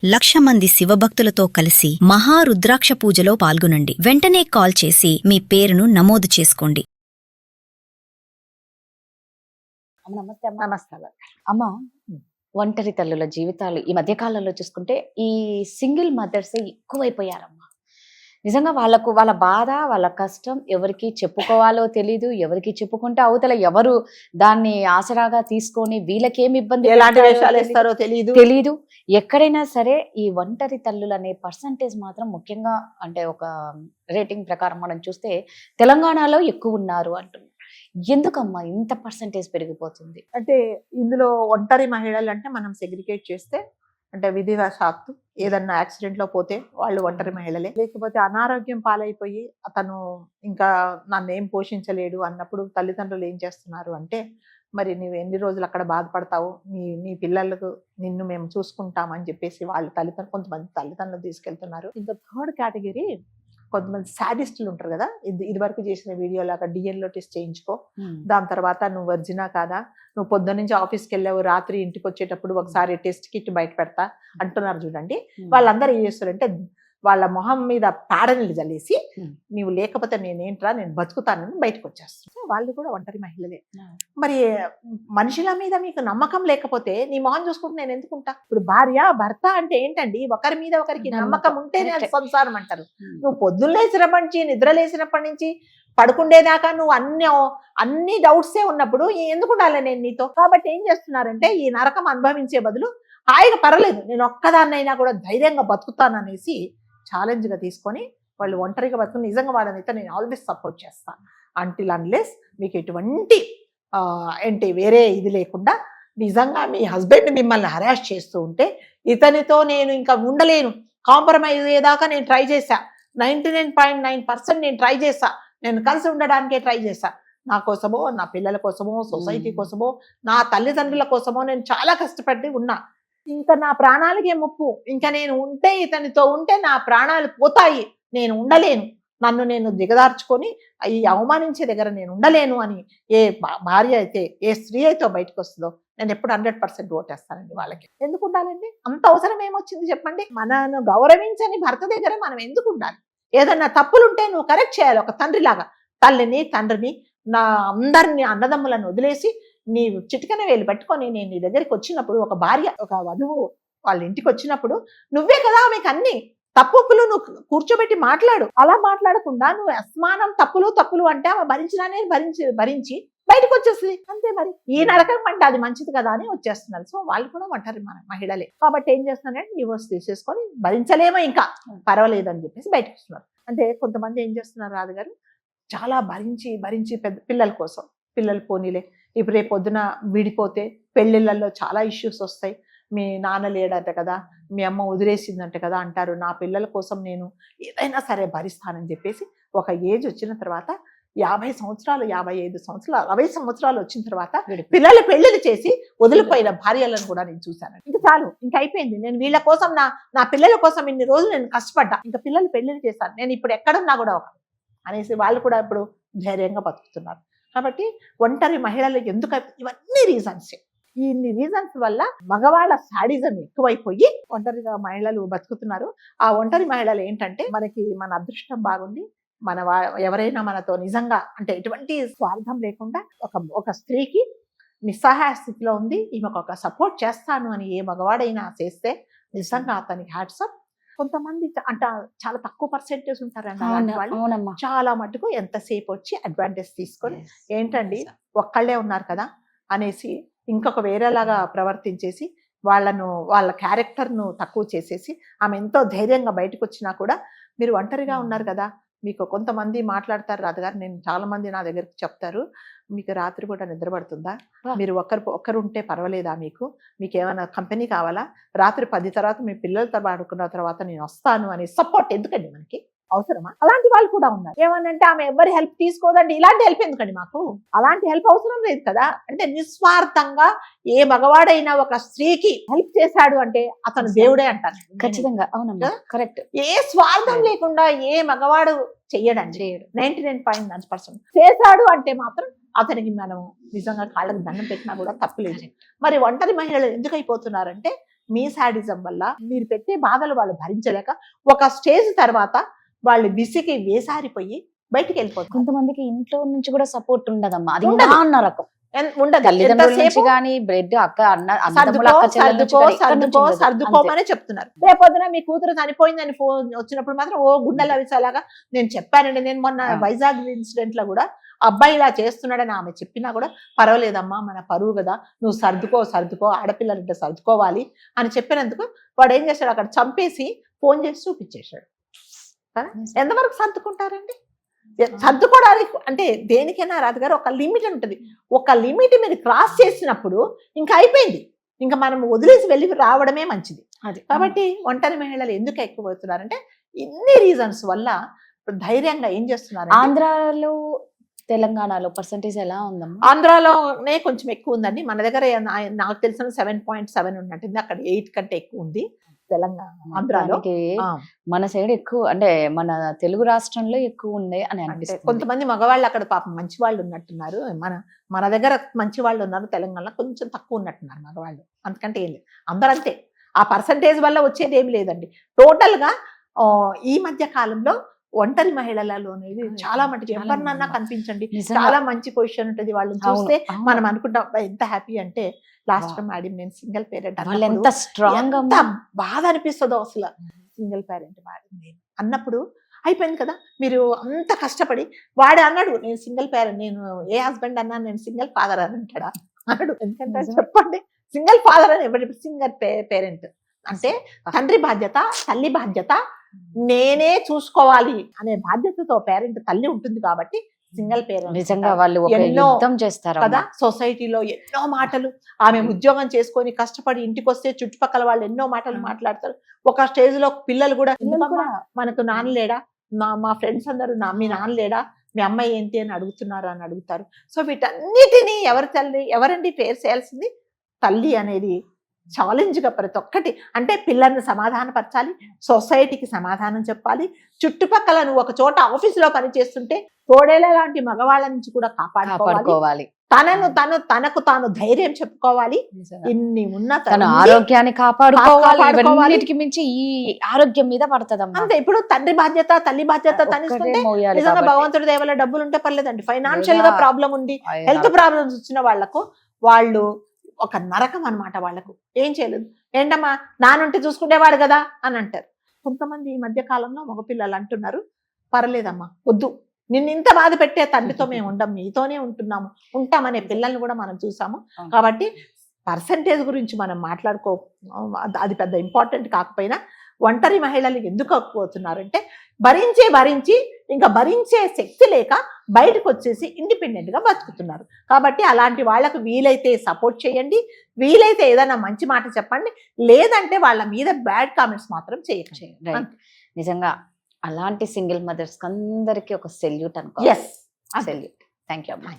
1,00,000 మంది శివభక్తులతో కలిసి మహారుద్రాక్ష పూజలో పాల్గొనండి. వెంటనే కాల్ చేసి మీ పేరును నమోదు చేసుకోండి. నమస్తే అమ్మ. నమస్తే అమ్మ. ఒంటరి తల్లుల జీవితాలు ఈ మధ్య కాలంలో చూసుకుంటే ఈ సింగిల్ మదర్స్ ఎక్కువైపోయారమ్మా. నిజంగా వాళ్ళ బాధ, వాళ్ళ కష్టం ఎవరికి చెప్పుకోవాలో తెలీదు. ఎవరికి చెప్పుకుంటే అవతల ఎవరు దాన్ని ఆసరాగా తీసుకొని వీళ్ళకేమి ఇబ్బంది, ఎలాంటి వేషాలు వేస్తారో తెలీదు. ఎక్కడైనా సరే ఈ ఒంటరి తల్లులు అనే పర్సంటేజ్ మాత్రం ముఖ్యంగా అంటే ఒక రేటింగ్ ప్రకారం మనం చూస్తే తెలంగాణలో ఎక్కువ ఉన్నారు అంటున్నారు. ఎందుకమ్మా ఇంత పర్సంటేజ్ పెరిగిపోతుంది? అంటే ఇందులో ఒంటరి మహిళలు అంటే మనం సెగ్రిగేట్ చేస్తే అంటే విధివశాత్తు ఏదన్నా యాక్సిడెంట్ లో పోతే వాళ్ళు ఒంటరి మహిళలే. లేకపోతే అనారోగ్యం పాలైపోయి అతను ఇంకా నన్ను ఏం పోషించలేడు అన్నప్పుడు తల్లిదండ్రులు ఏం చేస్తున్నారు అంటే, మరి నువ్వు ఎన్ని రోజులు అక్కడ బాధపడతావు, నీ పిల్లలకు నిన్ను మేము చూసుకుంటామని చెప్పేసి వాళ్ళు కొంతమంది తల్లిదండ్రులు తీసుకెళ్తున్నారు. ఇంకా థర్డ్ కేటగిరీ కొంతమంది సాడిస్టులు ఉంటారు కదా, ఇది వరకు చేసిన వీడియో లాగా డిఎన్ఏ టెస్ట్ చేయించుకో, దాని తర్వాత నువ్వు వర్జినా కాదా, నువ్వు పొద్దున్న నుంచి ఆఫీస్కి వెళ్ళావు, రాత్రి ఇంటికి వచ్చేటప్పుడు ఒకసారి టెస్ట్ కిట్ బయట పెడతా అంటున్నారు చూడండి. వాళ్ళందరూ ఏం చేస్తారంటే వాళ్ళ మొహం మీద పేడనీళ్ళు జల్లేసి నీవు లేకపోతే నేనేంట్రా, నేను బతుకుతానని బయటకు వచ్చేస్తాను. వాళ్ళు కూడా ఒంటరి మహిళలే. మరి మనుషుల మీద మీకు నమ్మకం లేకపోతే నీ మొహం చూసుకుంటే నేను ఎందుకుంటా? ఇప్పుడు భార్య భర్త అంటే ఏంటండి, ఒకరి మీద ఒకరికి నమ్మకం ఉంటేనే అది సంసారం అంటారు. నువ్వు పొద్దున్న లేచినప్పటి నుంచి నిద్ర లేచినప్పటి నుంచి పడుకుండేదాకా నువ్వు అన్ని డౌట్సే ఉన్నప్పుడు ఎందుకు ఉండాలి నేను నీతో? కాబట్టి ఏం చేస్తున్నారంటే ఈ నరకం అనుభవించే బదులు హాయిగా పర్లేదు నేను ఒక్కదాన్నైనా కూడా ధైర్యంగా బతుకుతాననేసి ఛాలెంజ్గా తీసుకొని వాళ్ళు ఒంటరిగా బతుకుని నిజంగా వాళ్ళనైతే నేను ఆల్వేస్ సపోర్ట్ చేస్తాను. అంటిల్ అన్లెస్ మీకు ఎటువంటి ఏంటి వేరే ఇది లేకుండా నిజంగా మీ హస్బెండ్ మిమ్మల్ని హరాస్ చేస్తూ ఉంటే ఇతనితో నేను ఇంకా ఉండలేను, కాంప్రమైజ్ అయ్యేదాకా నేను ట్రై చేశా, 99.9% నేను ట్రై చేశా, నేను కలిసి ఉండడానికే ట్రై చేశా, నా కోసమో నా పిల్లల కోసమో సొసైటీ కోసమో నా తల్లిదండ్రుల కోసమో నేను చాలా కష్టపడి ఉన్నా, ఇంకా నా ప్రాణాలకే ముప్పు, ఇంకా నేను ఉంటే ఇతనితో ఉంటే నా ప్రాణాలు పోతాయి, నేను ఉండలేను, నన్ను నేను దిగదార్చుకొని ఈ అవమానించే దగ్గర నేను ఉండలేను అని ఏ భార్య అయితే ఏ స్త్రీ అయితే బయటకు వస్తుందో నేను ఎప్పుడు 100% ఓటేస్తానండి వాళ్ళకి. ఎందుకు ఉండాలండి? అంత అవసరం ఏమొచ్చింది చెప్పండి? మనను గౌరవించని భర్త దగ్గర మనం ఎందుకు ఉండాలి? ఏదన్నా తప్పులుంటే నువ్వు కరెక్ట్ చేయాలి. ఒక తండ్రిలాగా తల్లిని తండ్రిని నా అందరిని అన్నదమ్ములను వదిలేసి నీ చిటికన వేలు పట్టుకొని నేను నీ దగ్గరికి వచ్చినప్పుడు, ఒక భార్య ఒక వధువు వాళ్ళ ఇంటికి వచ్చినప్పుడు నువ్వే కదా ఆమెకు అన్ని తప్పులు నువ్వు కూర్చోబెట్టి మాట్లాడు. అలా మాట్లాడకుండా నువ్వు అస్మానం తప్పులు అంటే ఆమె భరించినానే భరించి బయటకు వచ్చేస్తుంది అంతే. మరి ఈ నరకం అంటే అది మంచిది కదా అని వచ్చేస్తున్నారు. సో వాళ్ళు కూడా ఒంటరి మహిళలే. కాబట్టి ఏం చేస్తున్నారంటే డివోర్స్ తీసేసుకొని భరించలేమో ఇంకా పర్వాలేదు అని చెప్పేసి బయటకు వస్తున్నారు. అంటే కొంతమంది ఏం చేస్తున్నారు రాజుగారు, చాలా భరించి పెద్ద పిల్లల కోసం, పిల్లలు పోనీలే ఇప్పుడు రేపు పొద్దున విడిపోతే పెళ్ళిళ్ళల్లో చాలా ఇష్యూస్ వస్తాయి, మీ నాన్న లేడంట కదా, మీ అమ్మ వదిలేసిందంట కదా అంటారు, నా పిల్లల కోసం నేను ఏదైనా సరే భరిస్తానని చెప్పేసి ఒక ఏజ్ వచ్చిన తర్వాత 50 సంవత్సరాలు 55 సంవత్సరాలు 60 సంవత్సరాలు వచ్చిన తర్వాత పిల్లలు పెళ్లిళ్ళు చేసి వదిలిపోయిన భార్యలను కూడా నేను చూశాను. ఇంకా చాలు, ఇంకా అయిపోయింది, నేను వీళ్ళ కోసం నా పిల్లల కోసం ఇన్ని రోజులు నేను కష్టపడ్డా, ఇంకా పిల్లలు పెళ్లిళ్ళు చేశాను, నేను ఇప్పుడు ఎక్కడున్నా కూడా ఒక అనేసి వాళ్ళు కూడా ఇప్పుడు ధైర్యంగా బతుకుతున్నారు. కాబట్టి ఒంటరి మహిళలు ఎందుకు ఇవన్నీ రీజన్స్, ఇన్ని రీజన్స్ వల్ల మగవాళ్ళ సాడిజం ఎక్కువైపోయి ఒంటరిగా మహిళలు బతుకుతున్నారు. ఆ ఒంటరి మహిళలు ఏంటంటే మనకి మన అదృష్టం బాగుండి ఎవరైనా మనతో నిజంగా అంటే ఎటువంటి స్వార్థం లేకుండా ఒక స్త్రీకి నిస్సహాయ స్థితిలో ఉంది, ఈమెకు ఒక సపోర్ట్ చేస్తాను అని ఏ మగవాడైనా చేస్తే నిజంగా అతనికి హ్యాట్సప్. కొంతమంది అంట చాలా తక్కువ పర్సెంటేజ్ ఉంటారండి అలాంటి వాళ్ళు. చాలా మటుకు ఎంతసేపు వచ్చి అడ్వాంటేజ్ తీసుకొని ఏంటండి ఒక్కళ్ళే ఉన్నారు కదా అనేసి ఇంకొక వేరేలాగా ప్రవర్తించేసి వాళ్ళ క్యారెక్టర్ను తక్కువ చేసేసి ఆమె ఎంతో ధైర్యంగా బయటకు వచ్చినా కూడా మీరు ఒంటరిగా ఉన్నారు కదా. మీకు కొంతమంది మాట్లాడతారు రాజుగారు, నేను చాలా మంది నా దగ్గరికి చెప్తారు, మీకు రాత్రి పూట నిద్ర పడుతుందా, మీరు ఒక్కరు ఉంటే పర్వాలేదా, మీకు ఏమైనా కంపెనీ కావాలా, రాత్రి 10 తర్వాత మీ పిల్లలతో ఆడుకున్న తర్వాత నేను వస్తాను అని సపోర్ట్ ఎందుకండి మనకి అవసరమా? అలాంటి వాళ్ళు కూడా ఉన్నారు. ఏమనంటే ఆమె ఎవరి హెల్ప్ తీసుకోదండి, ఇలాంటి హెల్ప్ ఎందుకండి మాకు? అలాంటి హెల్ప్ అవసరం లేదు కదా. అంటే నిస్వార్థంగా ఏ మగవాడైనా ఒక స్త్రీకి హెల్ప్ చేశాడు అంటే అతను దేవుడే అంటారు. ఖచ్చితంగా అవునమ్మా, కరెక్ట్. ఏ స్వార్థం లేకుండా ఏ మగవాడు చెయ్యడండి. 99.9% చేశాడు అంటే మాత్రం అతనికి మనం నిజంగా కాళ్ళకి దండం పెట్టినా కూడా తప్పులేదు. మరి ఒంటరి మహిళలు ఎందుకు అయిపోతున్నారంటే మీ శాడిజం వల్ల మీరు పెట్టే బాధలు వాళ్ళు భరించలేక ఒక స్టేజ్ తర్వాత వాళ్ళు విసిగి వేసారిపోయి బయటికి వెళ్ళిపోతారు. కొంతమందికి ఇంట్లో నుంచి కూడా సపోర్ట్ ఉండదమ్మా, అది ఉండదు. అన్న రకం ఉండదు. తల్లిదండ్రుల నుంచి ఎంతసేపు కానీ బ్రెడ్ అక్క అన్న సర్దుకో అక్క చెల్లెల నుంచి సర్దుకో కానీ ఎక్కడి నుంచి సర్దుకో ఉండదు. సర్దుకోమనే చెప్తున్నారు. రేపొద్దున మీ కూతురు చనిపోయిందని ఫోన్ వచ్చినప్పుడు మాత్రం ఓ గుండెలు అవిసేలాగా నేను చెప్పానండి. నేను మొన్న వైజాగ్ ఇన్సిడెంట్ లో కూడా అబ్బాయి ఇలా చేస్తున్నాడని ఆమె చెప్పినా కూడా పర్వాలేదమ్మా, మన పరువు కదా, నువ్వు సర్దుకో ఆడపిల్లలంటే సర్దుకోవాలి అని చెప్పినందుకు వాడు ఏం చేశాడు, అక్కడ చంపేసి ఫోన్ చేసి చూపించేశాడు. ఎంతవరకు సర్దుకుంటారండి? సర్దుకోవడానికి అంటే దేనికైనా రాదు గారు ఒక లిమిట్ ఉంటుంది. ఒక లిమిట్ మీరు క్రాస్ చేసినప్పుడు ఇంకా అయిపోయింది, ఇంకా మనం వదిలేసి వెళ్ళి రావడమే మంచిది. అది కాబట్టి ఒంటరి మహిళలు ఎందుకు ఎక్కువ అవుతున్నారంటే ఇన్ని రీజన్స్ వల్ల ధైర్యంగా ఏం చేస్తున్నారు. ఆంధ్రాలో తెలంగాణలో పర్సంటేజ్ ఎలా ఉందమ్మా? ఆంధ్రాలోనే కొంచెం ఎక్కువ ఉందండి. మన దగ్గర నాకు తెలిసిన 7.7 ఉన్నట్టుంది, అక్కడ 8 కంటే ఎక్కువ ఉంది తెలంగాణ ఆంధ్రాలో. దానికి మన సైడ్ ఎక్కువ అంటే మన తెలుగు రాష్ట్రంలో ఎక్కువ ఉంది అని అనిపిస్తుంది. కొంతమంది మగవాళ్ళు అక్కడ పాపం మంచి వాళ్ళు ఉన్నట్టున్నారు. మన దగ్గర మంచి వాళ్ళు ఉన్నారు, తెలంగాణలో కొంచెం తక్కువ ఉన్నట్టున్నారు మగవాళ్ళు. అందుకంటే ఏం లేదు, అందరూ అంతే. ఆ పర్సంటేజ్ వల్ల వచ్చేది ఏమి లేదండి. టోటల్ గా ఈ మధ్య కాలంలో ఒంటరి మహిళలలో అనేది చాలా మటుకు ఎవరినన్నా కనిపించండి, చాలా మంచి పొజిషన్ ఉంటుంది. వాళ్ళని చూస్తే మనం అనుకుంటాం ఎంత హ్యాపీ అంటే, లాస్ట్ టైం మేడం నేను సింగిల్ పేరెంట్ ఎంత స్ట్రాంగ్ బాధ అనిపిస్తుందో అసలు. సింగిల్ పేరెంట్ మేడం నేను అన్నప్పుడు అయిపోయింది కదా, మీరు అంత కష్టపడి. వాడే అన్నాడు నేను సింగిల్ పేరెంట్, నేను ఏ హస్బెండ్ అన్నా నేను సింగిల్ ఫాదర్ అని అంటాడా అన్నాడు. ఎందుకంటే చెప్పండి, సింగిల్ ఫాదర్ అని ఎవరి సింగిల్ పేరెంట్ అంటే తండ్రి బాధ్యత, తల్లి బాధ్యత నేనే చూసుకోవాలి అనే బాధ్యతతో పేరెంట్ తల్లి ఉంటుంది. కాబట్టి సింగిల్ పేరెంట్ నిజంగా వాళ్ళు ఎన్నో యుద్ధం చేస్తారు కదా. సొసైటీలో ఎన్నో మాటలు, ఆమె ఉద్యోగం చేసుకొని కష్టపడి ఇంటికి వస్తే చుట్టుపక్కల వాళ్ళు ఎన్నో మాటలు మాట్లాడతారు. ఒక స్టేజ్ లో పిల్లలు కూడా మనకు నాన్న లేడా, మా ఫ్రెండ్స్ అందరూ మీ నాన్న లేడా, మీ అమ్మాయి ఏంటి అని అడుగుతారు. సో వీటన్నిటినీ ఎవరండి ఫేస్ చేయాల్సింది? తల్లి అనేది ఛాలెంజ్ గా ప్రతి ఒక్కటి. అంటే పిల్లల్ని సమాధానపరచాలి, సొసైటీకి సమాధానం చెప్పాలి, చుట్టుపక్కల నువ్వు ఒక చోట ఆఫీసులో పనిచేస్తుంటే తోడేల లాంటి మగవాళ్ళ నుంచి కూడా కాపాడుకోవాలి, తనకు తాను ధైర్యం చెప్పుకోవాలి. ఇన్ని ఉన్న తన ఆరోగ్యాన్ని కాపాడుకోవాలి, మించి ఈ ఆరోగ్యం మీద పడుతుంది అంతే. ఇప్పుడు తండ్రి బాధ్యత, తల్లి బాధ్యత తనిస్తుంటే నిజంగా భగవంతుడి దయ వల్ల డబ్బులు ఉంటే పర్లేదండి. ఫైనాన్షియల్ గా ప్రాబ్లం ఉండి హెల్త్ ప్రాబ్లమ్స్ వచ్చిన వాళ్ళకు వాళ్ళు ఒక నరకం అన్నమాట. వాళ్ళకు ఏం చేయలేదు. ఏంటమ్మా నానుంటే చూసుకునేవాడు కదా అని అంటారు. కొంతమంది ఈ మధ్య కాలంలో మగపిల్లలు అంటున్నారు, పర్లేదమ్మా వద్దు, నిన్ను ఇంత బాధ పెట్టే తండ్రితో మేము ఉండం, మీతోనే ఉంటామనే పిల్లల్ని కూడా మనం చూసాము. కాబట్టి పర్సంటేజ్ గురించి మనం అది పెద్ద ఇంపార్టెంట్ కాకపోయినా ఒంటరి మహిళలు ఎందుకు ఎక్కువవుతున్నారంటే భరించి ఇంకా భరించే శక్తి లేక బయటకు వచ్చేసి ఇండిపెండెంట్ గా బతుకుతున్నారు. కాబట్టి అలాంటి వాళ్ళకు వీలైతే సపోర్ట్ చేయండి, వీలైతే ఏదైనా మంచి మాట చెప్పండి, లేదంటే వాళ్ళ మీద బ్యాడ్ కామెంట్స్ మాత్రం చేయకండి. నిజంగా అలాంటి సింగిల్ మదర్స్ అందరికి ఒక సెల్యూట్ అనుకో. Yes, salute. థ్యాంక్ యూ అమ్మా.